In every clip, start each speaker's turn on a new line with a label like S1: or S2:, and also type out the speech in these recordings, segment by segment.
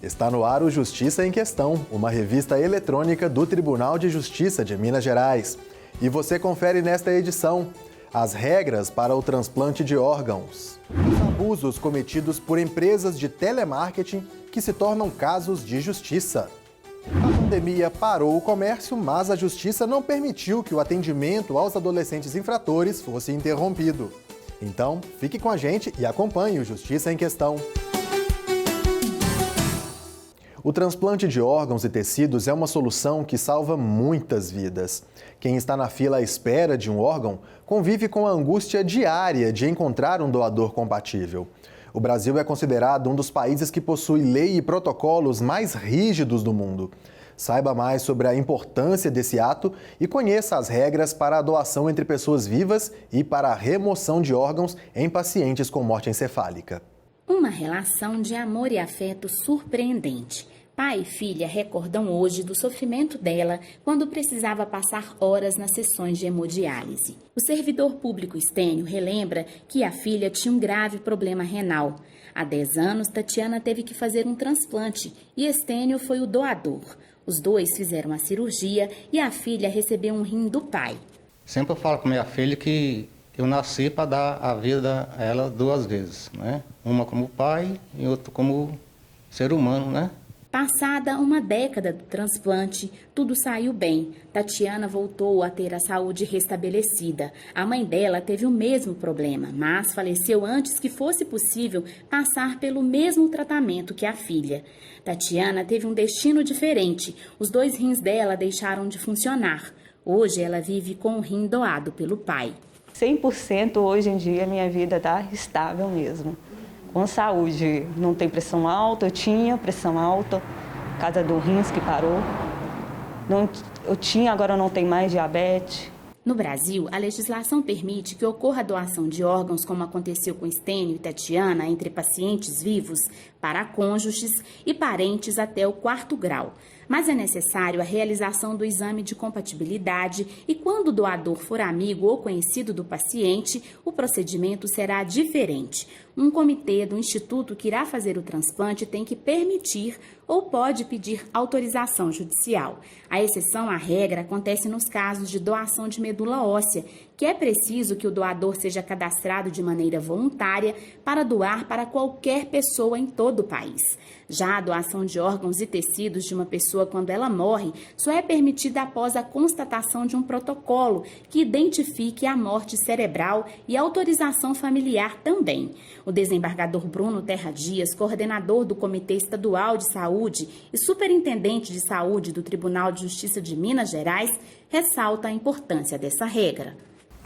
S1: Está no ar o Justiça em Questão, uma revista eletrônica do Tribunal de Justiça de Minas Gerais. E você confere nesta edição as regras para o transplante de órgãos, os abusos cometidos por empresas de telemarketing que se tornam casos de justiça. A pandemia parou o comércio, mas a justiça não permitiu que o atendimento aos adolescentes infratores fosse interrompido. Então, fique com a gente e acompanhe o Justiça em Questão. O transplante de órgãos e tecidos é uma solução que salva muitas vidas. Quem está na fila à espera de um órgão convive com a angústia diária de encontrar um doador compatível. O Brasil é considerado um dos países que possui lei e protocolos mais rígidos do mundo. Saiba mais sobre a importância desse ato e conheça as regras para a doação entre pessoas vivas e para a remoção de órgãos em pacientes com morte encefálica.
S2: Uma relação de amor e afeto surpreendente. Pai e filha recordam hoje do sofrimento dela quando precisava passar horas nas sessões de hemodiálise. O servidor público Estênio relembra que a filha tinha um grave problema renal. Há 10 anos, Tatiana teve que fazer um transplante e Estênio foi o doador. Os dois fizeram a cirurgia e a filha recebeu um rim do pai.
S3: Sempre eu falo com minha filha que eu nasci para dar a vida a ela 2 vezes, né? Uma como pai e outra como ser humano, né?
S2: Passada uma década do transplante, tudo saiu bem. Tatiana voltou a ter a saúde restabelecida. A mãe dela teve o mesmo problema, mas faleceu antes que fosse possível passar pelo mesmo tratamento que a filha. Tatiana teve um destino diferente. Os 2 rins dela deixaram de funcionar. Hoje ela vive com o rim doado pelo pai.
S4: 100% hoje em dia minha vida está estável mesmo. Com saúde, não tem pressão alta, eu tinha pressão alta, por causa do rins que parou. Eu tinha, agora não tem mais diabetes.
S2: No Brasil, a legislação permite que ocorra a doação de órgãos, como aconteceu com Estênio e Tatiana, entre pacientes vivos, para cônjuges e parentes até o 4º grau. Mas é necessário a realização do exame de compatibilidade e, quando o doador for amigo ou conhecido do paciente, o procedimento será diferente. Um comitê do instituto que irá fazer o transplante tem que permitir ou pode pedir autorização judicial. A exceção à regra acontece nos casos de doação de medula óssea, que é preciso que o doador seja cadastrado de maneira voluntária para doar para qualquer pessoa em todo o país. Já a doação de órgãos e tecidos de uma pessoa quando ela morre só é permitida após a constatação de um protocolo que identifique a morte cerebral e autorização familiar também. O desembargador Bruno Terra Dias, coordenador do Comitê Estadual de Saúde e superintendente de saúde do Tribunal de Justiça de Minas Gerais, ressalta a importância dessa regra.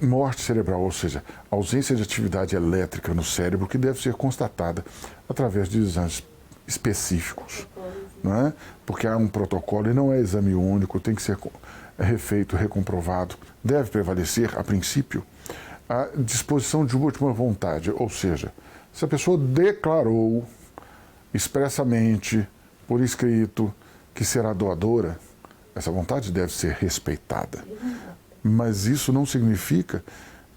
S5: Morte cerebral, ou seja, ausência de atividade elétrica no cérebro que deve ser constatada através de exames específicos, não é? Porque há um protocolo e não é exame único, tem que ser refeito, recomprovado. Deve prevalecer, a princípio, a disposição de última vontade, ou seja, se a pessoa declarou expressamente, por escrito, que será doadora, essa vontade deve ser respeitada. Mas isso não significa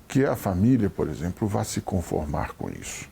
S5: que a família, por exemplo, vá se conformar com isso,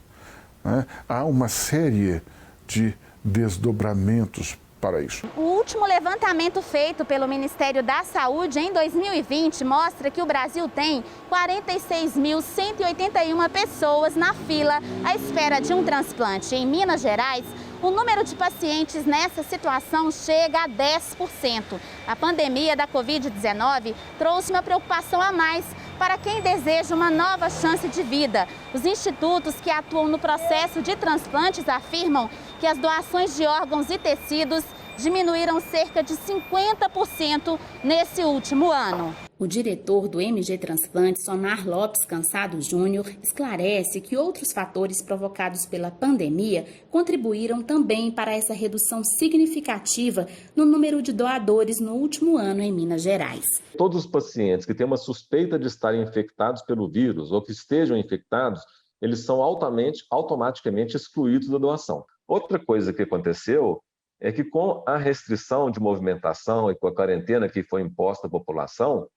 S5: né? Há uma série de desdobramentos para isso.
S6: O último levantamento feito pelo Ministério da Saúde em 2020 mostra que o Brasil tem 46.181 pessoas na fila à espera de um transplante. Em Minas Gerais, o número de pacientes nessa situação chega a 10%. A pandemia da Covid-19 trouxe uma preocupação a mais para quem deseja uma nova chance de vida. Os institutos que atuam no processo de transplantes afirmam que as doações de órgãos e tecidos diminuíram cerca de 50% nesse último ano.
S2: O diretor do MG Transplantes, Omar Lopes Cansado Júnior, esclarece que outros fatores provocados pela pandemia contribuíram também para essa redução significativa no número de doadores no último ano em Minas Gerais.
S7: Todos os pacientes que têm uma suspeita de estarem infectados pelo vírus ou que estejam infectados, eles são automaticamente excluídos da doação. Outra coisa que aconteceu é que com a restrição de movimentação e com a quarentena que foi imposta à população,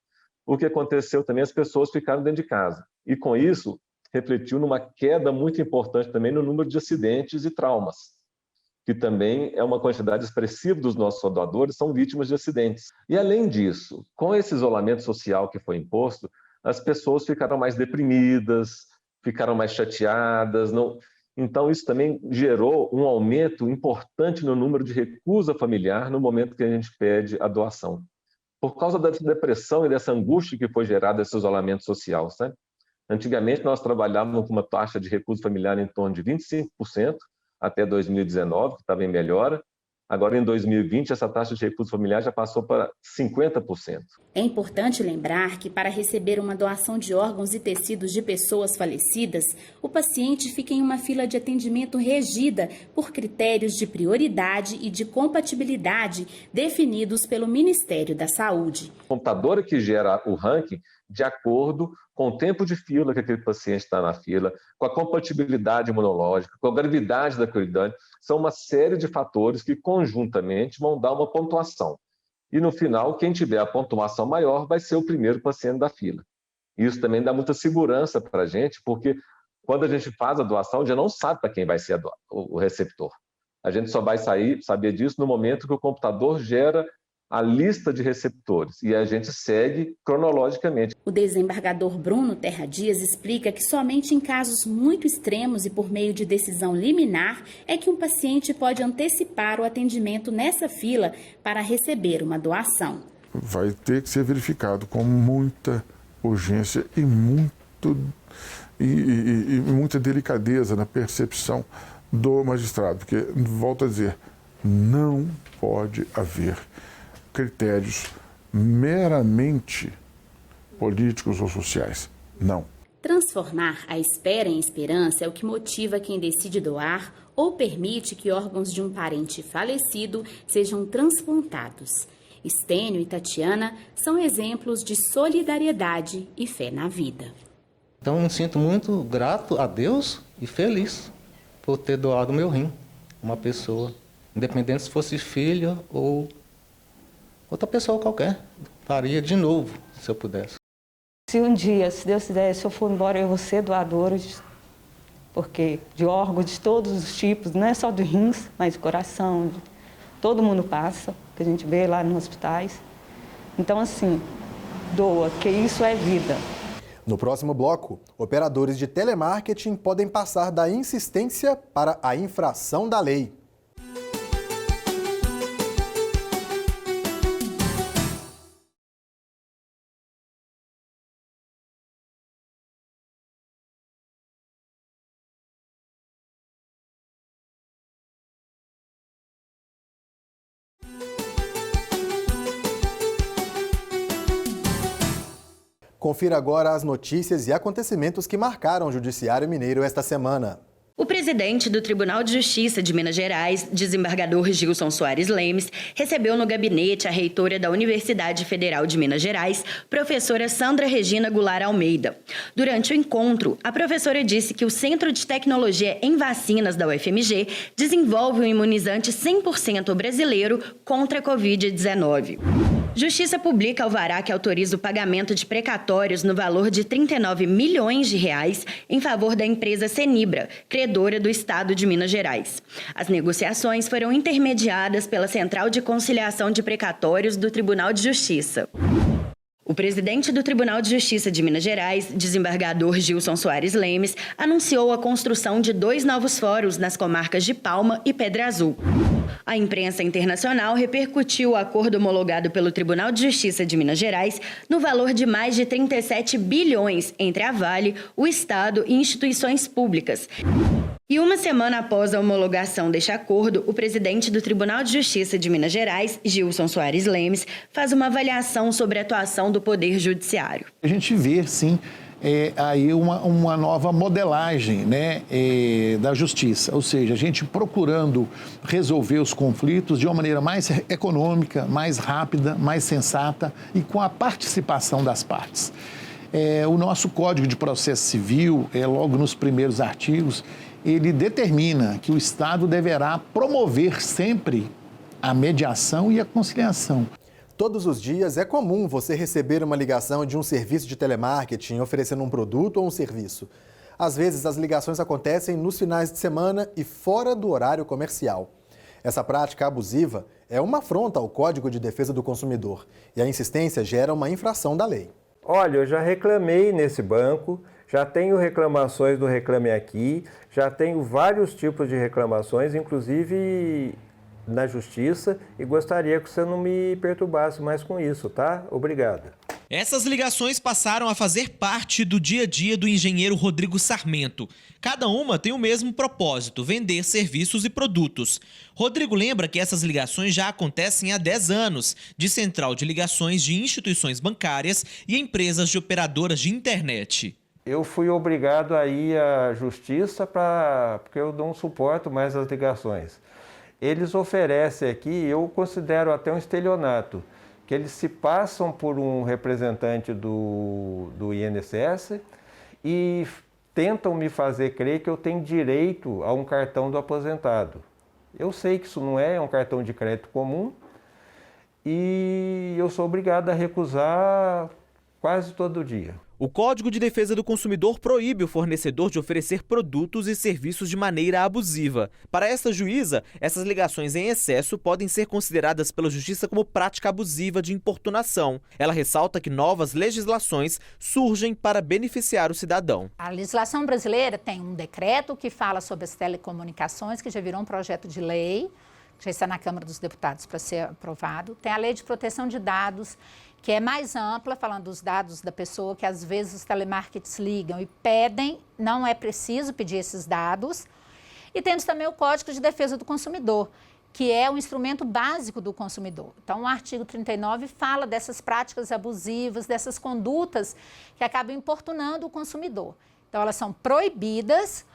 S7: o que aconteceu também, as pessoas ficaram dentro de casa. E com isso, refletiu numa queda muito importante também no número de acidentes e traumas. que também é uma quantidade expressiva dos nossos doadores, são vítimas de acidentes. E, além disso, com esse isolamento social que foi imposto, as pessoas ficaram mais deprimidas, ficaram mais chateadas. Então, isso também gerou um aumento importante no número de recusa familiar no momento que a gente pede a doação. Por causa dessa depressão e dessa angústia que foi gerada esse isolamento social, sabe? Antigamente, nós trabalhávamos com uma taxa de recusa familiar em torno de 25%, até 2019, que estava em melhora. Agora, em 2020, essa taxa de recusa familiar já passou para 50%.
S2: É importante lembrar que, para receber uma doação de órgãos e tecidos de pessoas falecidas, o paciente fica em uma fila de atendimento regida por critérios de prioridade e de compatibilidade definidos pelo Ministério da Saúde.
S7: O computador é que gera o ranking de acordo com o tempo de fila que aquele paciente está na fila, com a compatibilidade imunológica, com a gravidade da qualidade. São uma série de fatores que conjuntamente vão dar uma pontuação. E no final, quem tiver a pontuação maior vai ser o primeiro paciente da fila. Isso também dá muita segurança para a gente, porque quando a gente faz a doação, a gente não sabe para quem vai ser o receptor. A gente só vai saber disso no momento que o computador gera a lista de receptores e a gente segue cronologicamente.
S2: O desembargador Bruno Terra Dias explica que somente em casos muito extremos e por meio de decisão liminar é que um paciente pode antecipar o atendimento nessa fila para receber uma doação.
S5: Vai ter que ser verificado com muita urgência e muita delicadeza na percepção do magistrado, porque, volto a dizer, não pode haver critérios meramente políticos ou sociais. Não.
S2: Transformar a espera em esperança é o que motiva quem decide doar ou permite que órgãos de um parente falecido sejam transplantados. Estênio e Tatiana são exemplos de solidariedade e fé na vida.
S3: Então, eu me sinto muito grato a Deus e feliz por ter doado meu rim a uma pessoa, independente se fosse filha ou outra pessoa qualquer. Faria de novo, se eu pudesse.
S4: Se um dia, se Deus quiser, se eu for embora, eu vou ser doadora, porque de órgãos de todos os tipos, não é só de rins, mas de coração, todo mundo passa, que a gente vê lá nos hospitais. Então, assim, doa, que isso é vida.
S1: No próximo bloco, operadores de telemarketing podem passar da insistência para a infração da lei. Confira agora as notícias e acontecimentos que marcaram o Judiciário Mineiro esta semana.
S8: O presidente do Tribunal de Justiça de Minas Gerais, desembargador Gilson Soares Lemes, recebeu no gabinete a reitora da Universidade Federal de Minas Gerais, professora Sandra Regina Goulart Almeida. Durante o encontro, a professora disse que o Centro de Tecnologia em Vacinas da UFMG desenvolve um imunizante 100% brasileiro contra a Covid-19. Justiça publica alvará que autoriza o pagamento de precatórios no valor de R$ 39 milhões em favor da empresa Cenibra, credora do Estado de Minas Gerais. As negociações foram intermediadas pela Central de Conciliação de Precatórios do Tribunal de Justiça. O presidente do Tribunal de Justiça de Minas Gerais, desembargador Gilson Soares Lemes, anunciou a construção de 2 novos fóruns nas comarcas de Palma e Pedra Azul. A imprensa internacional repercutiu o acordo homologado pelo Tribunal de Justiça de Minas Gerais no valor de mais de 37 bilhões entre a Vale, o Estado e instituições públicas. E uma semana após a homologação deste acordo, o presidente do Tribunal de Justiça de Minas Gerais, Gilson Soares Lemes, faz uma avaliação sobre a atuação do Poder Judiciário.
S9: A gente vê, sim, aí uma nova modelagem, né, da justiça, ou seja, a gente procurando resolver os conflitos de uma maneira mais econômica, mais rápida, mais sensata e com a participação das partes. O nosso Código de Processo Civil, logo nos primeiros artigos, ele determina que o Estado deverá promover sempre a mediação e a conciliação.
S1: Todos os dias é comum você receber uma ligação de um serviço de telemarketing oferecendo um produto ou um serviço. Às vezes, as ligações acontecem nos finais de semana e fora do horário comercial. Essa prática abusiva é uma afronta ao Código de Defesa do Consumidor e a insistência gera uma infração da lei.
S10: Olha, eu já reclamei nesse banco, já tenho reclamações do Reclame Aqui, já tenho vários tipos de reclamações, inclusive na Justiça, e gostaria que você não me perturbasse mais com isso, tá? Obrigado.
S11: Essas ligações passaram a fazer parte do dia a dia do engenheiro Rodrigo Sarmento. Cada uma tem o mesmo propósito: vender serviços e produtos. Rodrigo lembra que essas ligações já acontecem há 10 anos, de central de ligações de instituições bancárias e empresas de operadoras de internet.
S10: Eu fui obrigado a ir à Justiça porque eu não suporto mais as ligações. Eles oferecem aqui, eu considero até um estelionato, que eles se passam por um representante do INSS e tentam me fazer crer que eu tenho direito a um cartão do aposentado. Eu sei que isso não é um cartão de crédito comum e eu sou obrigado a recusar quase todo dia.
S11: O Código de Defesa do Consumidor proíbe o fornecedor de oferecer produtos e serviços de maneira abusiva. Para esta juíza, essas ligações em excesso podem ser consideradas pela Justiça como prática abusiva de importunação. Ela ressalta que novas legislações surgem para beneficiar o cidadão.
S12: A legislação brasileira tem um decreto que fala sobre as telecomunicações, que já virou um projeto de lei, que já está na Câmara dos Deputados para ser aprovado. Tem a Lei de Proteção de Dados, que é mais ampla, falando dos dados da pessoa, que às vezes os telemarketers ligam e pedem, não é preciso pedir esses dados. E temos também o Código de Defesa do Consumidor, que é o instrumento básico do consumidor. Então, o artigo 39 fala dessas práticas abusivas, dessas condutas que acabam importunando o consumidor. Então, elas são proibidas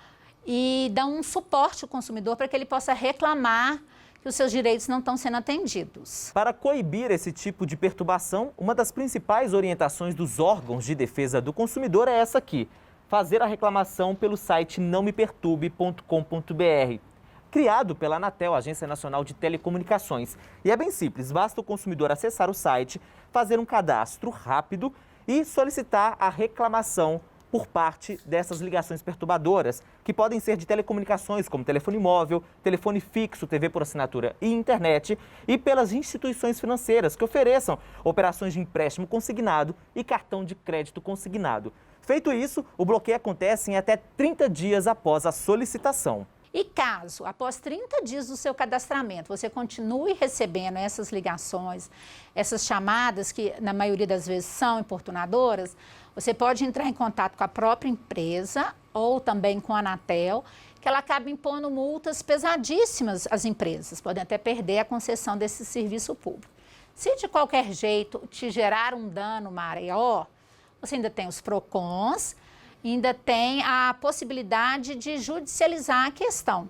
S12: e dão um suporte ao consumidor para que ele possa reclamar que os seus direitos não estão sendo atendidos.
S13: Para coibir esse tipo de perturbação, uma das principais orientações dos órgãos de defesa do consumidor é essa aqui: fazer a reclamação pelo site nãomeperturbe.com.br, criado pela Anatel, Agência Nacional de Telecomunicações. E é bem simples, basta o consumidor acessar o site, fazer um cadastro rápido e solicitar a reclamação por parte dessas ligações perturbadoras, que podem ser de telecomunicações, como telefone móvel, telefone fixo, TV por assinatura e internet, e pelas instituições financeiras que ofereçam operações de empréstimo consignado e cartão de crédito consignado. Feito isso, o bloqueio acontece em até 30 dias após a solicitação.
S12: E caso, após 30 dias do seu cadastramento, você continue recebendo essas ligações, essas chamadas que, na maioria das vezes, são importunadoras, você pode entrar em contato com a própria empresa ou também com a Anatel, que ela acaba impondo multas pesadíssimas às empresas. Podem até perder a concessão desse serviço público. Se de qualquer jeito te gerar um dano maior, você ainda tem os PROCONs, ainda tem a possibilidade de judicializar a questão,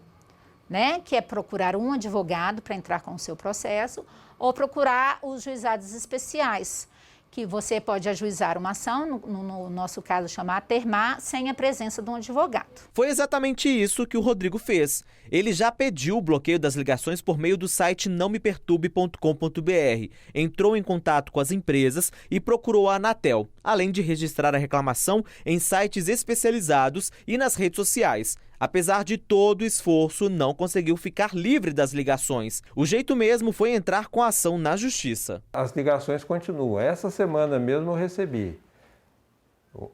S12: né? Que é procurar um advogado para entrar com o seu processo ou procurar os juizados especiais, que você pode ajuizar uma ação, no nosso caso chamar termar, sem a presença de um advogado.
S11: Foi exatamente isso que o Rodrigo fez. Ele já pediu o bloqueio das ligações por meio do site nãomeperturbe.com.br, entrou em contato com as empresas e procurou a Anatel, além de registrar a reclamação em sites especializados e nas redes sociais. Apesar de todo o esforço, não conseguiu ficar livre das ligações. O jeito mesmo foi entrar com a ação na Justiça.
S10: As ligações continuam. Essa semana mesmo eu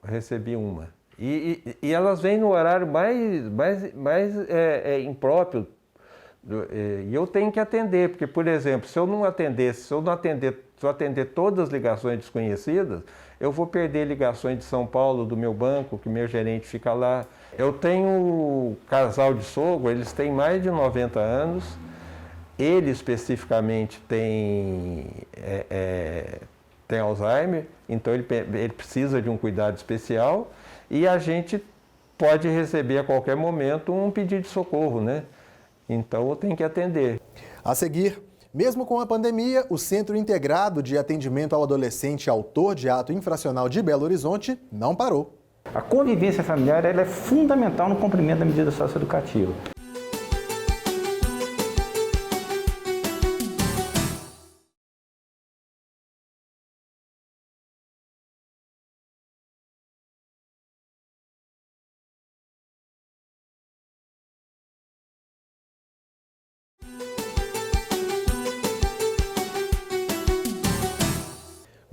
S10: recebi uma. E elas vêm no horário mais impróprio. E eu tenho que atender, porque, por exemplo, se eu atender todas as ligações desconhecidas, eu vou perder ligações de São Paulo, do meu banco, que meu gerente fica lá. Eu tenho casal de sogro, eles têm mais de 90 anos, ele especificamente tem Alzheimer, então ele precisa de um cuidado especial e a gente pode receber a qualquer momento um pedido de socorro, né? Então eu tenho que atender.
S1: A seguir, mesmo com a pandemia, o Centro Integrado de Atendimento ao Adolescente Autor de Ato Infracional de Belo Horizonte não parou.
S14: A convivência familiar ela é fundamental no cumprimento da medida socioeducativa.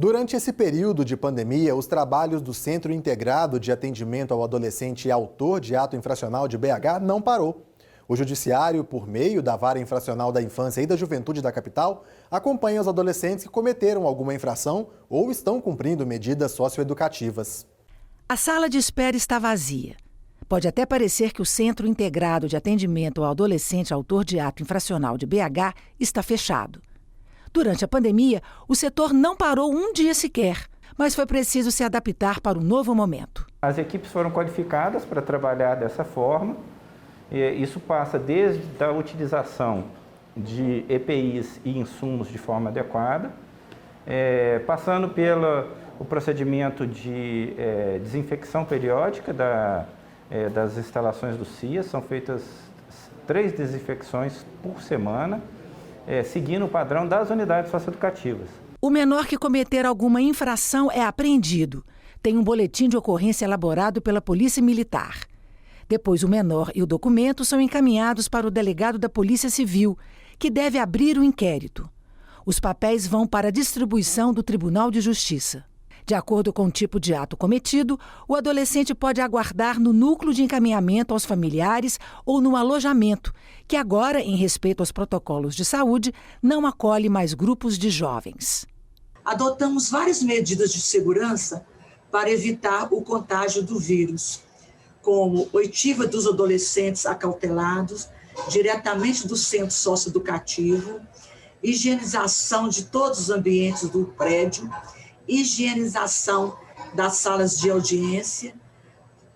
S1: Durante esse período de pandemia, os trabalhos do Centro Integrado de Atendimento ao Adolescente e Autor de Ato Infracional de BH não parou. O Judiciário, por meio da Vara Infracional da Infância e da Juventude da capital, acompanha os adolescentes que cometeram alguma infração ou estão cumprindo medidas socioeducativas.
S15: A sala de espera está vazia. Pode até parecer que o Centro Integrado de Atendimento ao Adolescente Autor de Ato Infracional de BH está fechado. Durante a pandemia, o setor não parou um dia sequer, mas foi preciso se adaptar para o novo momento.
S14: As equipes foram qualificadas para trabalhar dessa forma. Isso passa desde a utilização de EPIs e insumos de forma adequada, passando pelo procedimento de desinfecção periódica das instalações do CIA. São feitas 3 desinfecções por semana, seguindo o padrão das unidades socioeducativas.
S15: O menor que cometer alguma infração é apreendido. Tem um boletim de ocorrência elaborado pela Polícia Militar. Depois, o menor e o documento são encaminhados para o delegado da Polícia Civil, que deve abrir o inquérito. Os papéis vão para a distribuição do Tribunal de Justiça. De acordo com o tipo de ato cometido, o adolescente pode aguardar no núcleo de encaminhamento aos familiares ou no alojamento, que agora, em respeito aos protocolos de saúde, não acolhe mais grupos de jovens.
S16: Adotamos várias medidas de segurança para evitar o contágio do vírus, como oitiva dos adolescentes acautelados diretamente do centro socioeducativo, higienização de todos os ambientes do prédio, higienização das salas de audiência,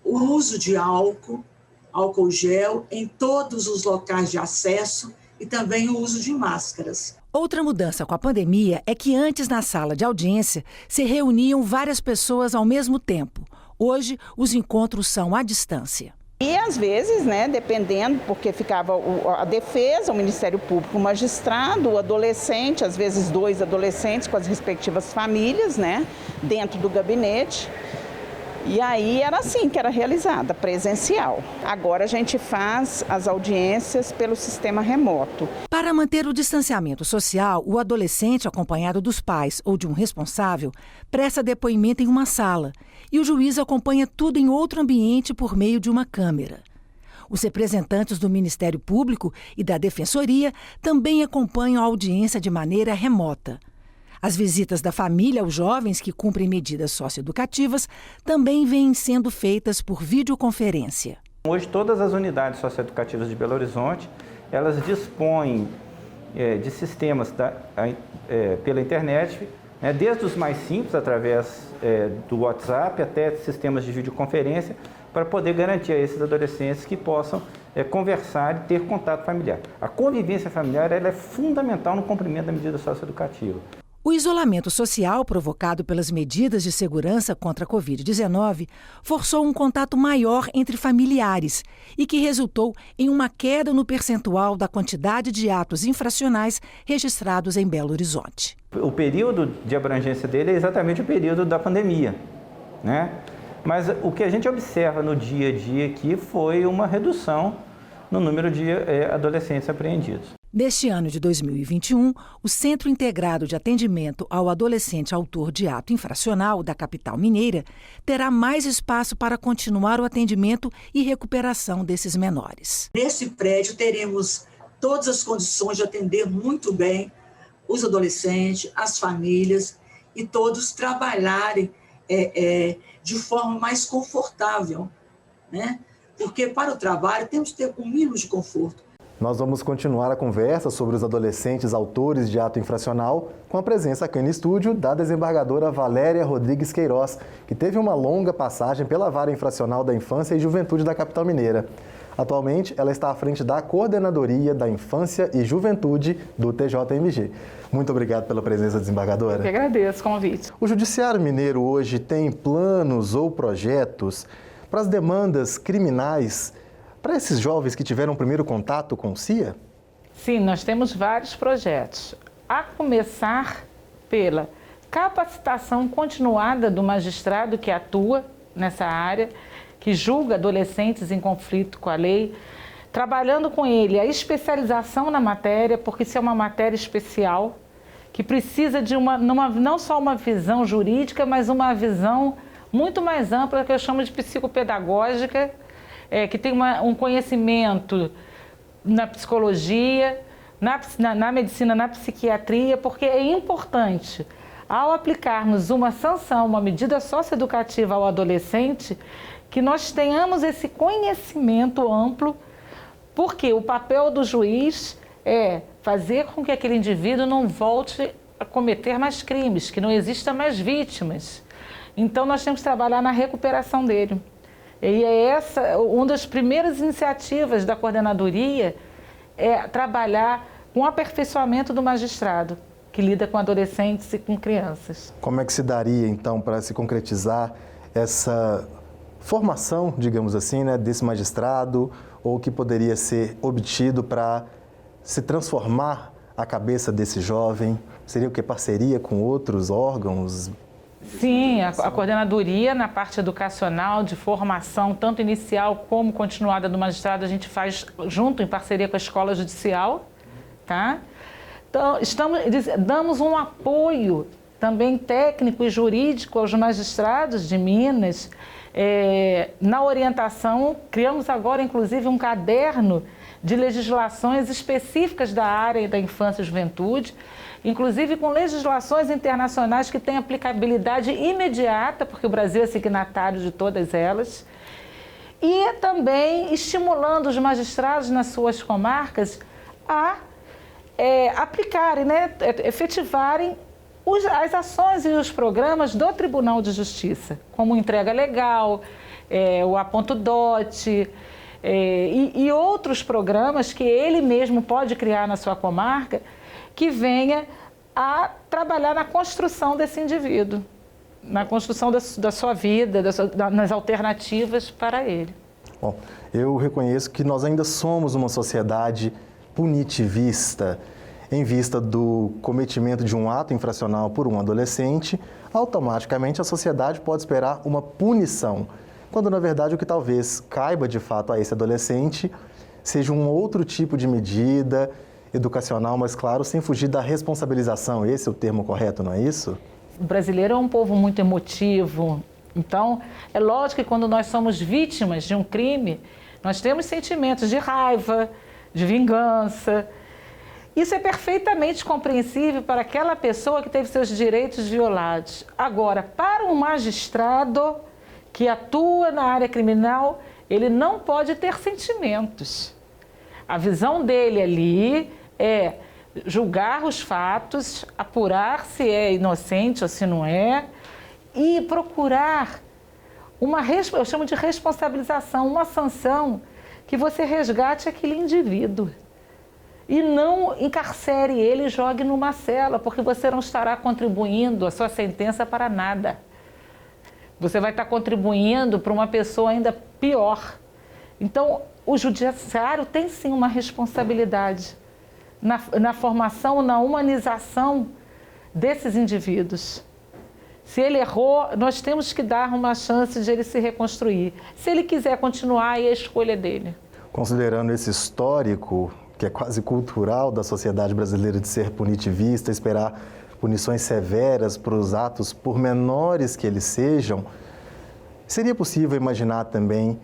S16: o uso de álcool gel em todos os locais de acesso e também o uso de máscaras.
S15: Outra mudança com a pandemia é que antes na sala de audiência se reuniam várias pessoas ao mesmo tempo. Hoje, os encontros são à distância.
S17: E às vezes, dependendo, porque ficava a defesa, o Ministério Público, o magistrado, o adolescente, às vezes 2 adolescentes com as respectivas famílias, dentro do gabinete. E aí era assim que era realizada, presencial. Agora a gente faz as audiências pelo sistema remoto.
S15: Para manter o distanciamento social, o adolescente, acompanhado dos pais ou de um responsável, presta depoimento em uma sala e o juiz acompanha tudo em outro ambiente por meio de uma câmera. Os representantes do Ministério Público e da Defensoria também acompanham a audiência de maneira remota. As visitas da família aos jovens que cumprem medidas socioeducativas também vêm sendo feitas por videoconferência.
S14: Hoje, todas as unidades socioeducativas de Belo Horizonte, elas dispõem de sistemas pela internet, desde os mais simples, através do WhatsApp, até sistemas de videoconferência, para poder garantir a esses adolescentes que possam conversar e ter contato familiar. A convivência familiar ela é fundamental no cumprimento da medida socioeducativa.
S15: O isolamento social provocado pelas medidas de segurança contra a Covid-19 forçou um contato maior entre familiares e que resultou em uma queda no percentual da quantidade de atos infracionais registrados em Belo Horizonte.
S14: O período de abrangência dele é exatamente o período da pandemia, Mas o que a gente observa no dia a dia aqui foi uma redução no número de adolescentes apreendidos.
S15: Neste ano de 2021, o Centro Integrado de Atendimento ao Adolescente Autor de Ato Infracional da capital mineira terá mais espaço para continuar o atendimento e recuperação desses menores.
S16: Nesse prédio teremos todas as condições de atender muito bem os adolescentes, as famílias e todos trabalharem de forma mais confortável, Porque para o trabalho temos que ter um mínimo de conforto.
S1: Nós vamos continuar a conversa sobre os adolescentes autores de ato infracional com a presença aqui no estúdio da desembargadora Valéria Rodrigues Queiroz, que teve uma longa passagem pela Vara Infracional da Infância e Juventude da capital mineira. Atualmente, ela está à frente da Coordenadoria da Infância e Juventude do TJMG. Muito obrigado pela presença, desembargadora.
S18: Eu que agradeço o convite.
S1: O Judiciário Mineiro hoje tem planos ou projetos para as demandas criminais para esses jovens que tiveram o primeiro contato com o CIA?
S18: Sim, nós temos vários projetos. A começar pela capacitação continuada do magistrado que atua nessa área, que julga adolescentes em conflito com a lei, trabalhando com ele a especialização na matéria, porque isso é uma matéria especial, que precisa de não só uma visão jurídica, mas uma visão muito mais ampla, que eu chamo de psicopedagógica, que tem um conhecimento na psicologia, na medicina, na psiquiatria, porque é importante, ao aplicarmos uma sanção, uma medida socioeducativa ao adolescente, que nós tenhamos esse conhecimento amplo, porque o papel do juiz é fazer com que aquele indivíduo não volte a cometer mais crimes, que não existam mais vítimas. Então, nós temos que trabalhar na recuperação dele. E é essa, uma das primeiras iniciativas da coordenadoria é trabalhar com o aperfeiçoamento do magistrado, que lida com adolescentes e com crianças.
S1: Como é que se daria, então, para se concretizar essa formação, digamos assim, né, desse magistrado, ou que poderia ser obtido para se transformar a cabeça desse jovem? Seria o que? Parceria com outros órgãos?
S18: Sim, a coordenadoria na parte educacional, de formação, tanto inicial como continuada do magistrado, a gente faz junto, em parceria com a escola judicial, tá? Então, damos um apoio também técnico e jurídico aos magistrados de Minas, na orientação. Criamos agora, inclusive, um caderno de legislações específicas da área da infância e juventude, inclusive com legislações internacionais que têm aplicabilidade imediata, porque o Brasil é signatário de todas elas, e também estimulando os magistrados nas suas comarcas a aplicarem, né, efetivarem as ações e os programas do Tribunal de Justiça, como entrega legal, o A.DOT, e outros programas que ele mesmo pode criar na sua comarca, que venha a trabalhar na construção desse indivíduo, na construção da sua vida, nas alternativas para ele.
S1: Bom, eu reconheço que nós ainda somos uma sociedade punitivista. Em vista do cometimento de um ato infracional por um adolescente, automaticamente a sociedade pode esperar uma punição, quando na verdade o que talvez caiba de fato a esse adolescente seja um outro tipo de medida educacional, mas claro, sem fugir da responsabilização. Esse é o termo correto, não é isso?
S18: O brasileiro é um povo muito emotivo, então é lógico que quando nós somos vítimas de um crime, nós temos sentimentos de raiva, de vingança. Isso é perfeitamente compreensível para aquela pessoa que teve seus direitos violados. Agora, para um magistrado que atua na área criminal, ele não pode ter sentimentos. A visão dele ali é julgar os fatos, apurar se é inocente ou se não é, e procurar eu chamo de responsabilização, uma sanção que você resgate aquele indivíduo. E não encarcere ele e jogue numa cela, porque você não estará contribuindo a sua sentença para nada. Você vai estar contribuindo para uma pessoa ainda pior. Então, o judiciário tem sim uma responsabilidade na formação, na humanização desses indivíduos. Se ele errou, nós temos que dar uma chance de ele se reconstruir. Se ele quiser continuar, aí é a escolha dele.
S1: Considerando esse histórico, que é quase cultural da sociedade brasileira de ser punitivista, esperar punições severas para os atos, por menores que eles sejam, seria possível imaginar também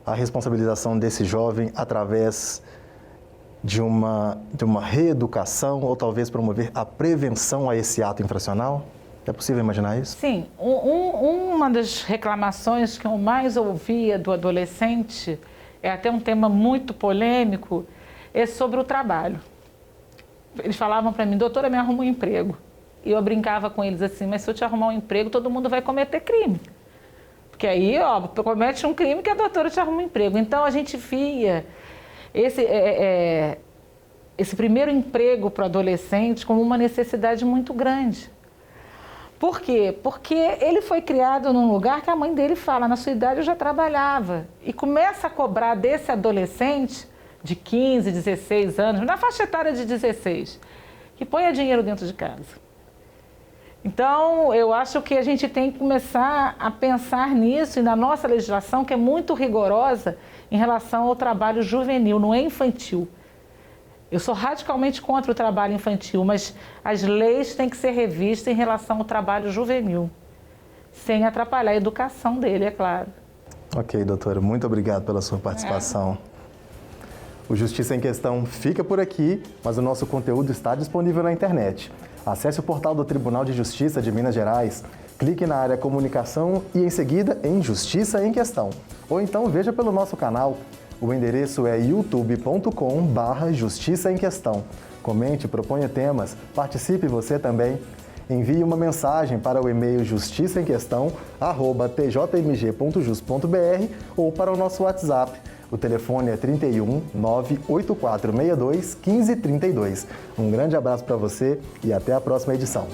S1: a responsabilização desse jovem através de uma reeducação ou talvez promover a prevenção a esse ato infracional? É possível imaginar isso?
S18: Sim. Uma das reclamações que eu mais ouvia do adolescente, é até um tema muito polêmico, é sobre o trabalho. Eles falavam para mim, doutora, me arruma um emprego. E eu brincava com eles assim, mas se eu te arrumar um emprego, todo mundo vai cometer crime. Porque aí, comete um crime que a doutora te arruma um emprego. Então, a gente via esse primeiro emprego para o adolescente como uma necessidade muito grande. Por quê? Porque ele foi criado num lugar que a mãe dele fala, na sua idade eu já trabalhava. E começa a cobrar desse adolescente de 15, 16 anos, na faixa etária de 16, que ponha dinheiro dentro de casa. Então, eu acho que a gente tem que começar a pensar nisso e na nossa legislação, que é muito rigorosa em relação ao trabalho juvenil, não é infantil. Eu sou radicalmente contra o trabalho infantil, mas as leis têm que ser revistas em relação ao trabalho juvenil, sem atrapalhar a educação dele, é claro.
S1: Ok, doutora, muito obrigado pela sua participação. O Justiça em Questão fica por aqui, mas o nosso conteúdo está disponível na internet. Acesse o portal do Tribunal de Justiça de Minas Gerais, clique na área Comunicação e, em seguida, em Justiça em Questão. Ou então veja pelo nosso canal. O endereço é youtube.com/Justiça em Questão. Comente, proponha temas, participe você também. Envie uma mensagem para o e-mail justiçaemquestão@tjmg.jus.br ou para o nosso WhatsApp. O telefone é 31 98462 1532. Um grande abraço para você e até a próxima edição.